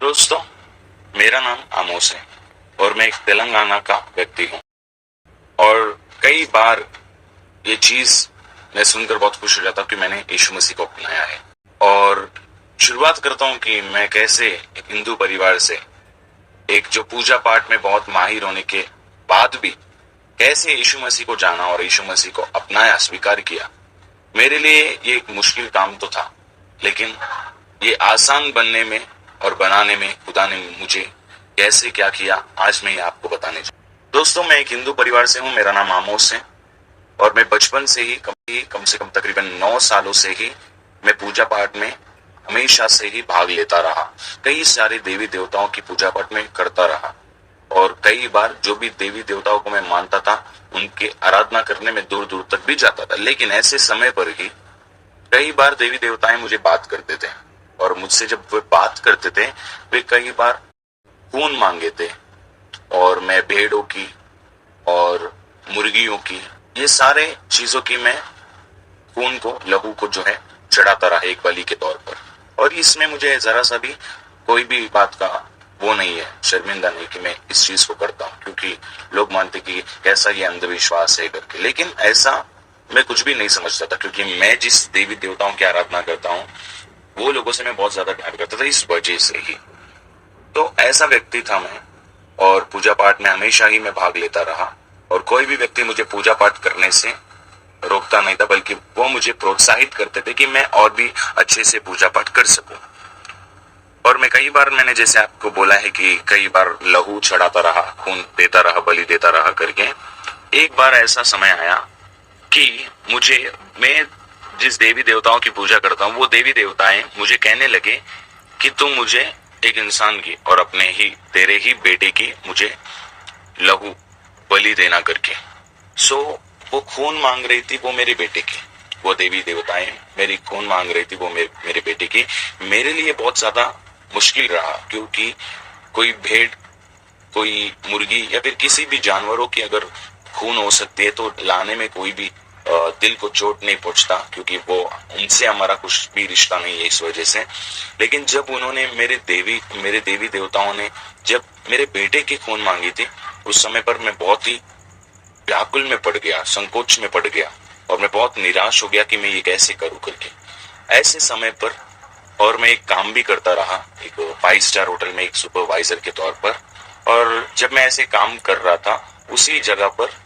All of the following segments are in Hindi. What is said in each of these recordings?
दोस्तों, मेरा नाम आमोस है और मैं एक तेलंगाना का व्यक्ति हूँ। और कई बार ये चीज मैं सुनकर बहुत खुश हो जाता हूँ कि मैंने यीशु मसीह को अपनाया है। और शुरुआत करता हूँ कि मैं कैसे एक हिंदू परिवार से, एक जो पूजा पाठ में बहुत माहिर होने के बाद भी कैसे यीशु मसीह को जाना और यीशु मसीह को अपनाया, स्वीकार किया। मेरे लिए ये एक मुश्किल काम तो था, लेकिन ये आसान बनने में और बनाने में खुदा ने मुझे कैसे क्या किया, आज मैं ये आपको बताने जा रहा हूं। दोस्तों, मैं एक हिंदू परिवार से हूँ। मेरा नाम आमोस है और मैं बचपन से ही कम से कम तकरीबन 9 सालों से ही मैं पूजा पाठ में हमेशा से ही भाग लेता रहा। कई सारे देवी देवताओं की पूजा पाठ में करता रहा और कई बार जो भी देवी देवताओं को मैं मानता था उनके आराधना करने में दूर दूर तक भी जाता था। लेकिन ऐसे समय पर ही कई बार देवी देवताएं मुझे बात करते थे और मुझसे जब वे बात करते थे, वे कई बार खून मांगे थे और मैं भेड़ों की और मुर्गियों की, ये सारे चीजों की मैं खून को, लहू को जो है चढ़ाता रहा एक बलि के तौर पर। और इसमें मुझे जरा सा भी कोई भी बात का वो नहीं है, शर्मिंदा नहीं कि मैं इस चीज को करता हूँ, क्योंकि लोग मानते कि कैसा ये अंधविश्वास है करके। लेकिन ऐसा मैं कुछ भी नहीं समझता था, क्योंकि मैं जिस देवी देवताओं की आराधना करता हूँ वो लोगों से मैं बहुत ज्यादा प्यार करता था, इस वजह से ही। तो ऐसा व्यक्ति था मैं, और पूजा पाठ में हमेशा ही मैं भाग लेता रहा और कोई भी व्यक्ति मुझे पूजा पाठ करने से रोकता नहीं था, बल्कि वो मुझे प्रोत्साहित करते थे कि मैं और भी अच्छे से पूजा पाठ कर सकूं। और मैं कई बार, मैंने जैसे आपको बोला है कि कई बार लहू चढ़ाता रहा, खून देता रहा, बलि देता रहा करके। एक बार ऐसा समय आया कि मैं जिस देवी देवताओं की पूजा करता हूँ, वो देवी देवताएं मुझे कहने लगे कि तुम मुझे एक इंसान की और तेरे ही बेटे की मुझे लहू बलि देना करके। सो वो खून मांग रही थी, वो मेरे बेटे की, वो देवी देवताएं मेरी खून मांग रही थी, वो मेरे बेटे की। मेरे लिए बहुत ज्यादा मुश्किल रहा, क्योंकि कोई भेड़, कोई मुर्गी या फिर किसी भी जानवरों की अगर खून हो सकती है तो लाने में कोई भी दिल को चोट नहीं पहुंचता, क्योंकि वो उनसे हमारा कुछ भी रिश्ता नहीं है, इस वजह से। लेकिन जब उन्होंने मेरे देवी देवताओं ने जब मेरे बेटे की खून मांगी थी, उस समय पर मैं बहुत ही व्याकुल में पड़ गया, संकोच में पड़ गया और मैं बहुत निराश हो गया कि मैं ये कैसे करूं करके। ऐसे समय पर, और मैं एक काम भी करता रहा एक 5 स्टार होटल में एक सुपरवाइजर के तौर पर। और जब मैं ऐसे काम कर रहा था, उसी जगह पर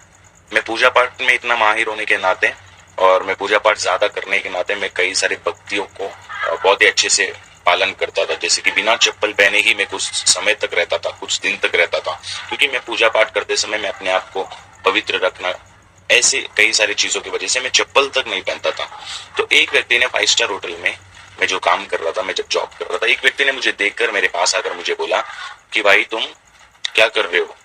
मैं पूजा पाठ में इतना माहिर होने के नाते और मैं पूजा पाठ ज्यादा करने के नाते मैं कई सारे भक्तियों को बहुत ही अच्छे से पालन करता था। जैसे कि बिना चप्पल पहने ही मैं कुछ समय तक रहता था, कुछ दिन तक रहता था, क्योंकि मैं पूजा पाठ करते समय मैं अपने आप को पवित्र रखना, ऐसे कई सारी चीजों की वजह से मैं चप्पल तक नहीं पहनता था। तो एक व्यक्ति ने 5 स्टार होटल में मैं जो काम कर रहा था, मैं जब जॉब कर रहा था, एक व्यक्ति ने मुझे देखकर मेरे पास आकर मुझे बोला कि भाई तुम क्या कर रहे हो,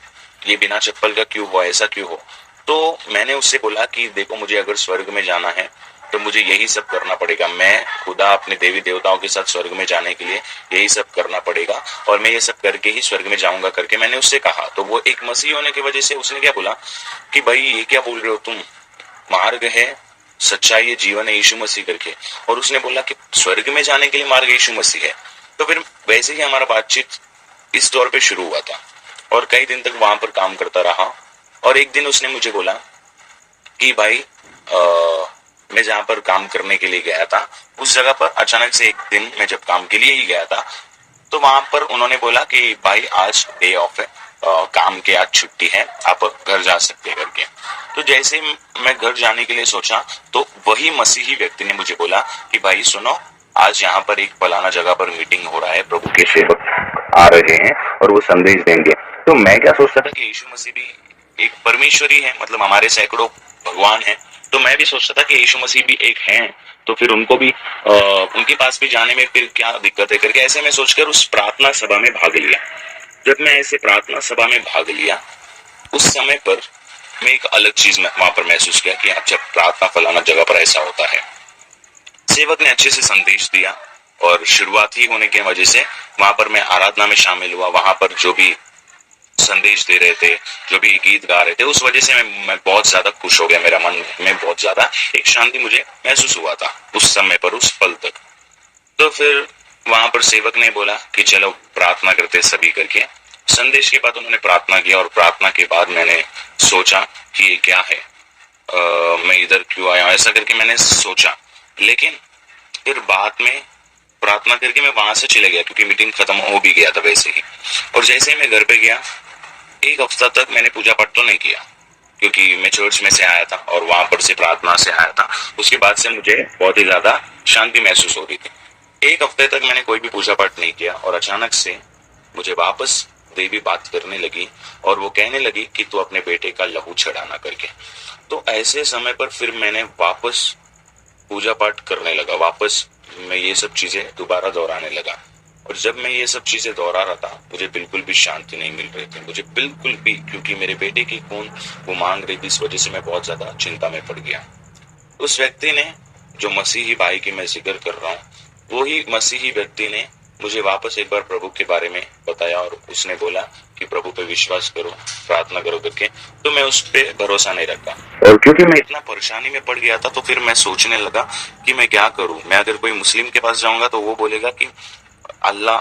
ये बिना चप्पल का क्यों हो, ऐसा क्यों हो। तो मैंने उससे बोला कि देखो, मुझे अगर स्वर्ग में जाना है तो मुझे यही सब करना पड़ेगा। मैं खुदा अपने देवी देवताओं के साथ स्वर्ग में जाने के लिए यही सब करना पड़ेगा और मैं ये सब करके ही स्वर्ग में जाऊंगा करके मैंने उससे कहा। तो वो एक मसीह होने की वजह से उसने क्या बोला कि भाई ये क्या बोल रहे हो तुम, मार्ग है, सच्चाई है, जीवन है यीशु मसीह करके। और उसने बोला कि स्वर्ग में जाने के लिए मार्ग यीशु मसीह है। तो फिर वैसे ही हमारा बातचीत इस तौर पे शुरू हुआ था और कई दिन तक वहां पर काम करता रहा। और एक दिन उसने मुझे बोला कि भाई मैं जहां पर काम करने के लिए गया था, उस जगह पर अचानक से एक दिन मैं जब काम के लिए ही गया था, तो वहां पर उन्होंने बोला कि भाई आज डे ऑफ है, काम के आज छुट्टी है, आप घर जा सकते हैं करके। तो जैसे मैं घर जाने के लिए सोचा तो वही मसीही व्यक्ति ने मुझे बोला कि भाई सुनो, आज यहाँ पर एक फलाना जगह पर मीटिंग हो रहा है, प्रभु के सेवक आ रहे हैं और वो संदेश देंगे। तो मैं क्या सोचता था कि यीशु मसीह भी एक परमेश्वरी है, मतलब हमारे सैकड़ों भगवान हैं। तो मैं भी सोचता था कि यीशु मसीह भी एक हैं, तो फिर उनको भी उनके पास भी जाने में फिर क्या दिक्कत है करके, ऐसे मैं सोचकर उस प्रार्थना सभा में भाग लिया। जब मैं ऐसे प्रार्थना सभा में भाग लिया, उस समय पर मैं एक अलग चीज वहां पर महसूस किया कि अच्छा, प्रार्थना फलाना जगह पर ऐसा होता है। सेवक ने अच्छे से संदेश दिया और शुरुआत ही होने की वजह से वहां पर मैं आराधना में शामिल हुआ। वहां पर जो भी संदेश दे रहे थे, जो भी गीत गा रहे थे, उस वजह से मैं बहुत ज्यादा खुश हो गया। मेरा मन में बहुत ज्यादा एक शांति मुझे महसूस हुआ था उस समय पर, उस पल तक। तो फिर वहां पर सेवक ने बोला कि चलो प्रार्थना करते सभी करके। संदेश के बाद उन्होंने प्रार्थना किया और प्रार्थना के बाद मैंने सोचा कि ये क्या है, मैं इधर क्यों आया, ऐसा करके मैंने सोचा। लेकिन फिर बाद में प्रार्थना करके मैं वहां से चले गया क्योंकि मीटिंग खत्म हो भी गया था वैसे ही। और जैसे ही मैं घर पे गया, एक हफ्ता तक मैंने पूजा पाठ तो नहीं किया क्योंकि मैं चर्च में से आया था और वहां पर से प्रार्थना से आया था। उसके बाद से मुझे बहुत ही ज्यादा शांति महसूस हो रही थी। एक हफ्ते तक मैंने कोई भी पूजा पाठ नहीं किया और अचानक से मुझे वापस देवी बात करने लगी और वो कहने लगी कि तू अपने बेटे का लहू चढ़ाना करके। तो ऐसे समय पर फिर मैंने वापस पूजा पाठ करने लगा, वापस मैं ये सब चीजें दोबारा दोहराने लगा। और जब मैं ये सब चीजें दोहरा रहा था, मुझे बिल्कुल भी शांति नहीं मिल रही थी, मुझे बिल्कुल भी, क्योंकि मेरे बेटे की खून वो मांग रही थी, इस वजह से मैं बहुत ज्यादा चिंता में पड़ गया। उस व्यक्ति ने, जो मसीही भाई की मैं जिक्र कर रहा हूँ, वो ही मसीही व्यक्ति ने मुझे वापस एक बार प्रभु के बारे में बताया और उसने बोला कि प्रभु पे विश्वास करो, प्रार्थना करो करके। तो मैं उस पे भरोसा नहीं रखा और क्योंकि मैं इतना परेशानी में पड़ गया था, तो फिर मैं सोचने लगा कि मैं क्या करूं। मैं अगर कोई मुस्लिम के पास जाऊंगा तो वो बोलेगा कि अल्लाह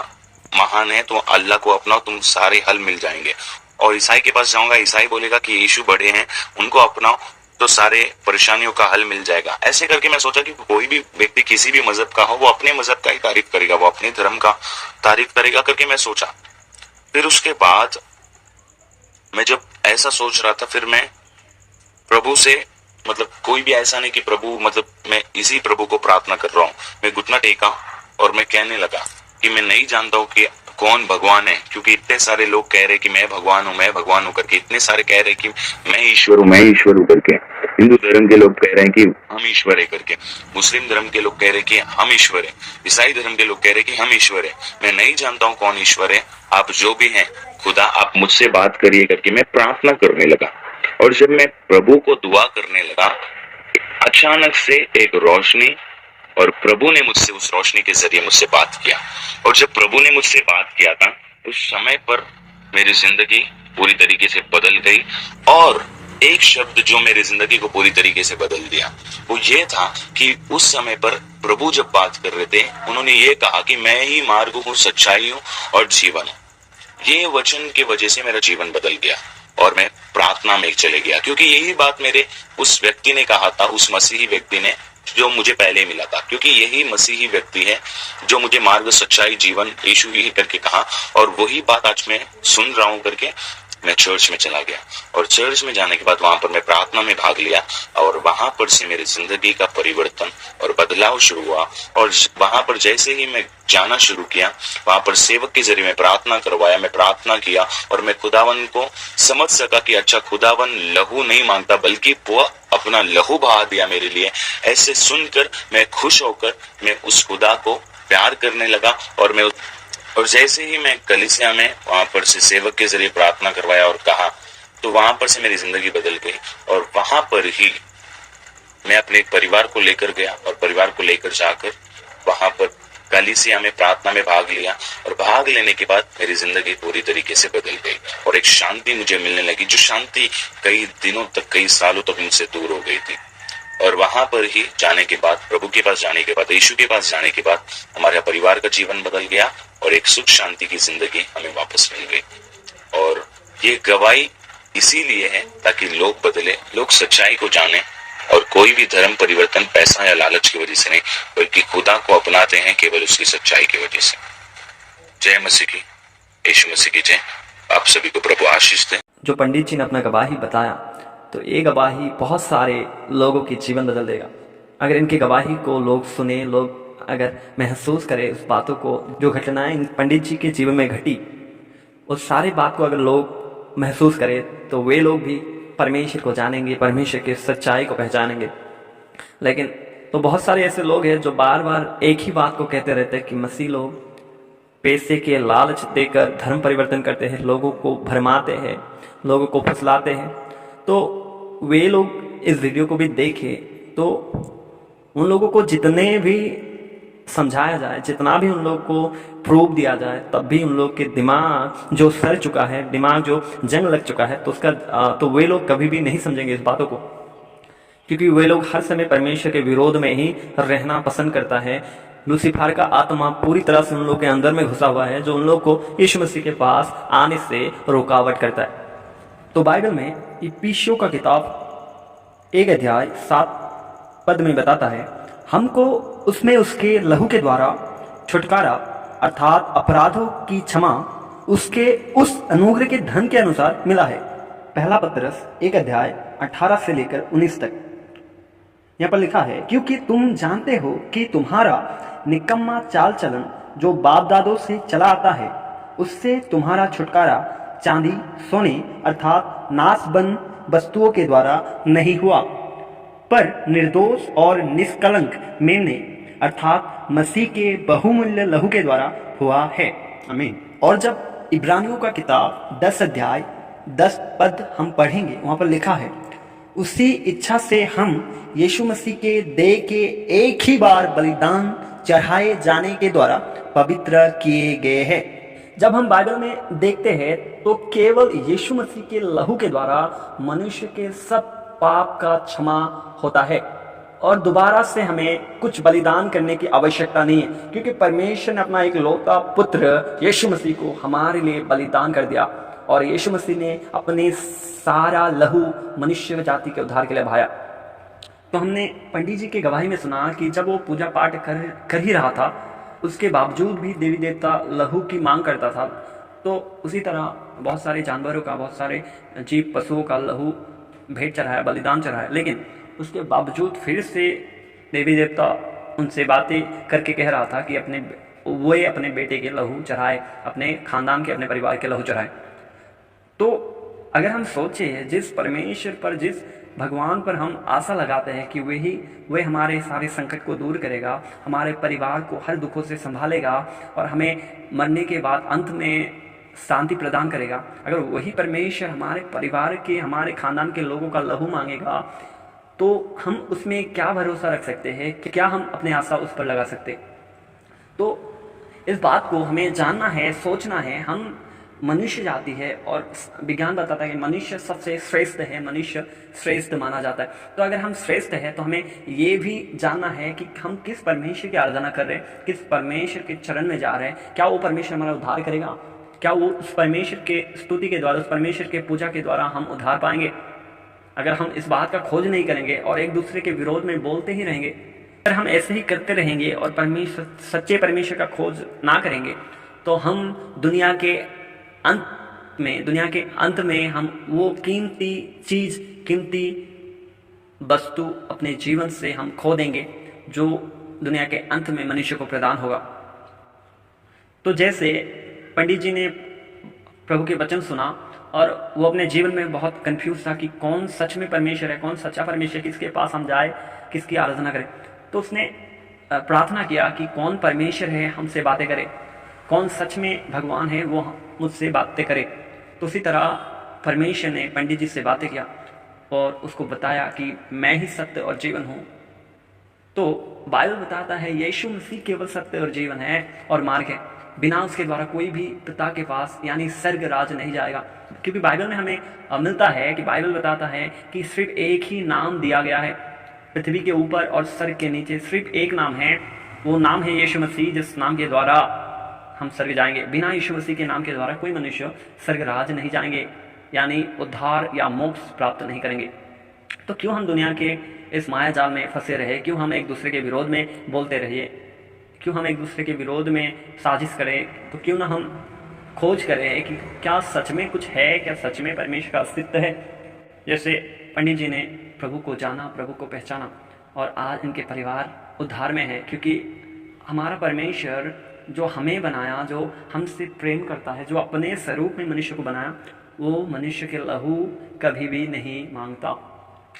महान है, तो अल्लाह को अपनाओ, तुम सारे हल मिल जाएंगे। और ईसाई के पास जाऊंगा, ईसाई बोलेगा कि यीशु बड़े हैं, उनको अपनाओ तो सारे परेशानियों का हल मिल जाएगा। ऐसे करके मैं सोचा कि कोई भी व्यक्ति किसी भी मजहब का हो, वो अपने मजहब का ही तारीफ करेगा, वो अपने धर्म का तारीफ करेगा करके मैं सोचा। फिर उसके बाद मैं जब ऐसा सोच रहा था, फिर मैं प्रभु से, मतलब कोई भी ऐसा नहीं कि प्रभु, मतलब मैं इसी प्रभु को प्रार्थना कर रहा हूँ। मैं घुटना टेका और मैं कहने लगा कि मैं नहीं जानता हूँ कि कौन भगवान है, क्योंकि इतने सारे लोग कह रहे कि मैं भगवान हूँ, मैं भगवान हूँ करके। इतने सारे कह रहे कि मैं ईश्वर हूँ, मैं ईश्वर हूँ करके। हिंदू धर्म के लोग कह रहे हैं कि हम ईश्वर है करके, मुस्लिम धर्म के लोग कह रहे कि हम ईश्वर है, ईसाई धर्म के लोग कह रहे कि हम ईश्वर है। मैं नहीं जानता हूँ कौन ईश्वर है, आप जो भी हैं खुदा, आप मुझसे बात करिए करके मैं प्रार्थना करने लगा। और जब मैं प्रभु को दुआ करने लगा, अचानक से एक रोशनी, और प्रभु ने मुझसे उस रोशनी के जरिए मुझसे बात किया। और जब प्रभु ने मुझसे बात किया था, उस समय पर मेरी जिंदगी पूरी तरीके से बदल गई। और एक शब्द जो मेरी जिंदगी को पूरी तरीके से बदल दिया, वो ये था कि उस समय पर प्रभु जब बात कर रहे थे, उन्होंने ये कहा कि मैं ही मार्ग हूँ, सच्चाई हूँ और जीवन हूँ। ये वचन की वजह से मेरा जीवन बदल गया और मैं प्रार्थना में चले गया, क्योंकि यही बात मेरे उस व्यक्ति ने कहा था, उस मसीही व्यक्ति ने जो मुझे पहले मिला था। क्योंकि यही मसीही व्यक्ति है जो मुझे मार्ग, सच्चाई, जीवन यीशु ही करके कहा, और वही बात आज मैं सुन रहा हूं करके मैं चर्च में चला गया। और चर्च में जाने के बाद वहां पर मैं प्रार्थना में भाग लिया और वहां पर से मेरी जिंदगी का परिवर्तन और बदलाव शुरू हुआ। और वहां पर जैसे ही मैं जाना शुरू किया, वहां पर सेवक के जरिए मैं प्रार्थना करवाया, मैं प्रार्थना किया और मैं खुदावन को समझ सका कि अच्छा, खुदावन लहू नहीं मांगता बल्कि वो अपना लहू बहा दिया मेरे लिए। ऐसे सुनकर मैं खुश होकर मैं उस खुदा को प्यार करने लगा। और जैसे ही मैं कलीसिया में वहां पर से सेवक के जरिए प्रार्थना करवाया और कहा, तो वहां पर से मेरी जिंदगी बदल गई। और वहां पर ही मैं अपने एक परिवार को लेकर गया और परिवार को लेकर जाकर वहां पर कलीसिया में प्रार्थना में भाग लिया। और भाग लेने के बाद मेरी जिंदगी पूरी तरीके से बदल गई और एक शांति मुझे मिलने लगी, जो शांति कई दिनों तक, कई सालों तक मुझसे दूर हो गई थी। और वहां पर ही जाने के बाद, प्रभु के पास जाने के बाद, यीशु के पास जाने के बाद हमारे परिवार का जीवन बदल गया और एक सुख शांति की जिंदगी हमें वापस मिल गई। और ये गवाही इसीलिए है ताकि लोग बदले, लोग सच्चाई को जाने, और कोई भी धर्म परिवर्तन पैसा या लालच की वजह से नहीं, बल्कि खुदा को अपनाते हैं केवल उसकी सच्चाई की वजह से। जय मसीह की, यीशु मसीह की जय। आप सभी को प्रभु आशीष दे। जो पंडित जी ने अपना गवाही बताया, तो ये गवाही बहुत सारे लोगों की जीवन बदल देगा। अगर इनकी गवाही को लोग सुने, लोग अगर महसूस करें उस बातों को, जो घटनाएं पंडित जी के जीवन में घटी, उस सारी बात को अगर लोग महसूस करें, तो वे लोग भी परमेश्वर को जानेंगे, परमेश्वर की सच्चाई को पहचानेंगे। लेकिन तो बहुत सारे ऐसे लोग हैं जो बार बार एक ही बात को कहते रहते हैं कि मसीह लोग पैसे के लालच देकर धर्म परिवर्तन करते हैं, लोगों को भरमाते हैं, लोगों को फुसलाते हैं। तो वे लोग इस वीडियो को भी देखें, तो उन लोगों को जितने भी समझाया जाए, जितना भी उन लोग को प्रूफ दिया जाए, तब भी उन लोग के दिमाग जो सड़ चुका है, दिमाग जो जंग लग चुका है, तो उसका तो वे लोग कभी भी नहीं समझेंगे इस बातों को, क्योंकि वे लोग हर समय परमेश्वर के विरोध में ही रहना पसंद करता है। लूसीफर का आत्मा पूरी तरह से उन लोगों के अंदर में घुसा हुआ है, जो उन लोगों को यीशु मसीह के पास आने से रुकावट करता है। तो बाइबल में इफिसियों का किताब 1 अध्याय 7 पद में बताता है, हमको उसमें उसके लहू के द्वारा छुटकारा अर्थात अपराधों की क्षमा उसके उस अनुग्रह के धन के अनुसार मिला है। पहला पतरस 1 अध्याय 18 से लेकर 19 तक यहाँ पर लिखा है, क्योंकि तुम जानते हो कि तुम्हारा निकम्मा चाल चलन जो बाप दादों से चला आता है, उससे तुम्हारा छुटकारा चांदी सोने अर्थात नाशबंद वस्तुओं के द्वारा नहीं हुआ, पर निर्दोष और निष्कलंक मेमने अर्थात मसीह के बहुमूल्य लहू के द्वारा हुआ है। आमीन। और जब इब्रानियों का किताब 10 अध्याय 10 पद हम पढ़ेंगे, वहां पर लिखा है, उसी इच्छा से हम यीशु मसीह के देह के एक ही बार बलिदान चढ़ाए जाने के द्वारा पवित्र किए गए हैं। जब हम बाइबल में देखते हैं तो केवल यीशु मसीह के लहू के द्वारा मनुष्य के सब पाप का क्षमा होता है और दोबारा से हमें कुछ बलिदान करने की आवश्यकता नहीं है, क्योंकि परमेश्वर ने अपना एक लौता पुत्र यीशु मसीह को हमारे लिए बलिदान कर दिया और यीशु मसीह ने अपने सारा लहू मनुष्य जाति के उद्धार के लिए बहाया। तो हमने पंडित जी की गवाही में सुना कि जब वो पूजा पाठ कर ही रहा था, उसके बावजूद भी देवी देवता लहू की मांग करता था। तो उसी तरह बहुत सारे जानवरों का, बहुत सारे जीव पशुओं का लहू भेंट चढ़ाया, बलिदान चढ़ाया, लेकिन उसके बावजूद फिर से देवी देवता उनसे बातें करके कह रहा था कि अपने बेटे के लहू चढ़ाए, अपने खानदान के, अपने परिवार के लहू चढ़ाए। तो अगर हम सोचें, जिस परमेश्वर पर, जिस भगवान पर हम आशा लगाते हैं कि वही हमारे सारे संकट को दूर करेगा, हमारे परिवार को हर दुखों से संभालेगा और हमें मरने के बाद अंत में शांति प्रदान करेगा, अगर वही परमेश्वर हमारे परिवार के, हमारे खानदान के लोगों का लहू मांगेगा, तो हम उसमें क्या भरोसा रख सकते हैं? क्या हम अपने आशा उस पर लगा सकते? तो इस बात को हमें जानना है, सोचना है। हम मनुष्य जाति है और विज्ञान बताता है कि मनुष्य सबसे श्रेष्ठ है, मनुष्य श्रेष्ठ माना जाता है। तो अगर हम श्रेष्ठ है तो हमें ये भी जानना है कि हम किस परमेश्वर की आराधना कर रहे हैं, किस परमेश्वर के चरण में जा रहे हैं। क्या वो परमेश्वर हमारा उद्धार करेगा? क्या वो उस परमेश्वर के स्तुति के द्वारा, उस परमेश्वर के पूजा के द्वारा हम उद्धार पाएंगे? अगर हम इस बात का खोज नहीं करेंगे और एक दूसरे के विरोध में बोलते ही रहेंगे, अगर हम ऐसे ही करते रहेंगे और परमेश्वर, सच्चे परमेश्वर का खोज ना करेंगे, तो हम दुनिया के अंत में हम वो कीमती चीज, कीमती वस्तु अपने जीवन से हम खो देंगे जो दुनिया के अंत में मनुष्य को प्रदान होगा। तो जैसे पंडित जी ने प्रभु के वचन सुना और वो अपने जीवन में बहुत कंफ्यूज था कि कौन सच में परमेश्वर है, कौन सच्चा परमेश्वर, किसके पास हम जाए, किसकी आराधना करें। तो उसने प्रार्थना किया कि कौन परमेश्वर है, हमसे बातें करे, कौन सच में भगवान है, वो मुझसे बातें करे। तो उसी तरह परमेश्वर ने पंडित जी से बातें किया और उसको बताया कि मैं ही सत्य और जीवन हूँ। तो बाइबल बताता है यीशु मसीह केवल सत्य और जीवन है और मार्ग है, बिना उसके द्वारा कोई भी पिता के पास यानी स्वर्ग राज नहीं जाएगा। क्योंकि बाइबल में हमें मिलता है कि बाइबल बताता है कि सिर्फ एक ही नाम दिया गया है पृथ्वी के ऊपर और स्वर्ग के नीचे, सिर्फ एक नाम है, वो नाम है यीशु मसीह, जिस नाम के द्वारा हम स्वर्ग जाएंगे। बिना यीशु मसीह के नाम के द्वारा कोई मनुष्य स्वर्ग राज नहीं जाएंगे, यानी उद्धार या मोक्ष प्राप्त नहीं करेंगे। तो क्यों हम दुनिया के इस माया जाल में फंसे रहे? क्यों हम एक दूसरे के विरोध में बोलते रहिए? क्यों हम एक दूसरे के विरोध में साजिश करें? तो क्यों ना हम खोज करें कि क्या सच में कुछ है, क्या सच में परमेश्वर का अस्तित्व है? जैसे पंडित जी ने प्रभु को जाना, प्रभु को पहचाना और आज इनके परिवार उद्धार में है, क्योंकि हमारा परमेश्वर जो हमें बनाया, जो हमसे प्रेम करता है, जो अपने स्वरूप में मनुष्य को बनाया, वो मनुष्य के लहू कभी भी नहीं मांगता।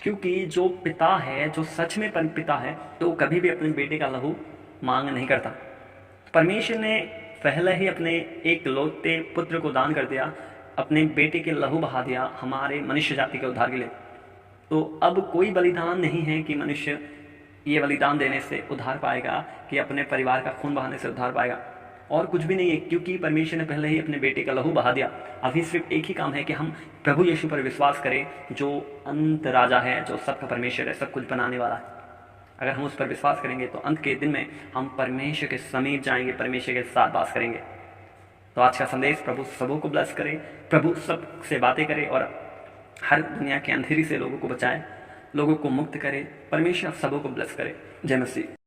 क्योंकि जो पिता है, जो सच में पिता है, तो कभी भी अपने बेटे का लहू मांग नहीं करता। परमेश्वर ने पहले ही अपने एक लौते पुत्र को दान कर दिया, अपने बेटे के लहू बहा दिया हमारे मनुष्य जाति के उद्धार के लिए। तो अब कोई बलिदान नहीं है कि मनुष्य ये बलिदान देने से उद्धार पाएगा, कि अपने परिवार का खून बहाने से उद्धार पाएगा, और कुछ भी नहीं है, क्योंकि परमेश्वर ने पहले ही अपने बेटे का लहू बहा दिया। अभी सिर्फ एक ही काम है कि हम प्रभु यीशु पर विश्वास करें, जो अंत राजा है, जो सबका परमेश्वर है, सब कुछ बनाने वाला है। अगर हम उस पर विश्वास करेंगे तो अंत के दिन में हम परमेश्वर के समीप जाएंगे, परमेश्वर के साथ वास करेंगे। तो आज का संदेश प्रभु सबों को ब्लेस करे, प्रभु सब से बातें करे और हर दुनिया के अंधेरी से लोगों को बचाए, लोगों को मुक्त करे। परमेश्वर सबों को ब्लेस करे। जय मसीह।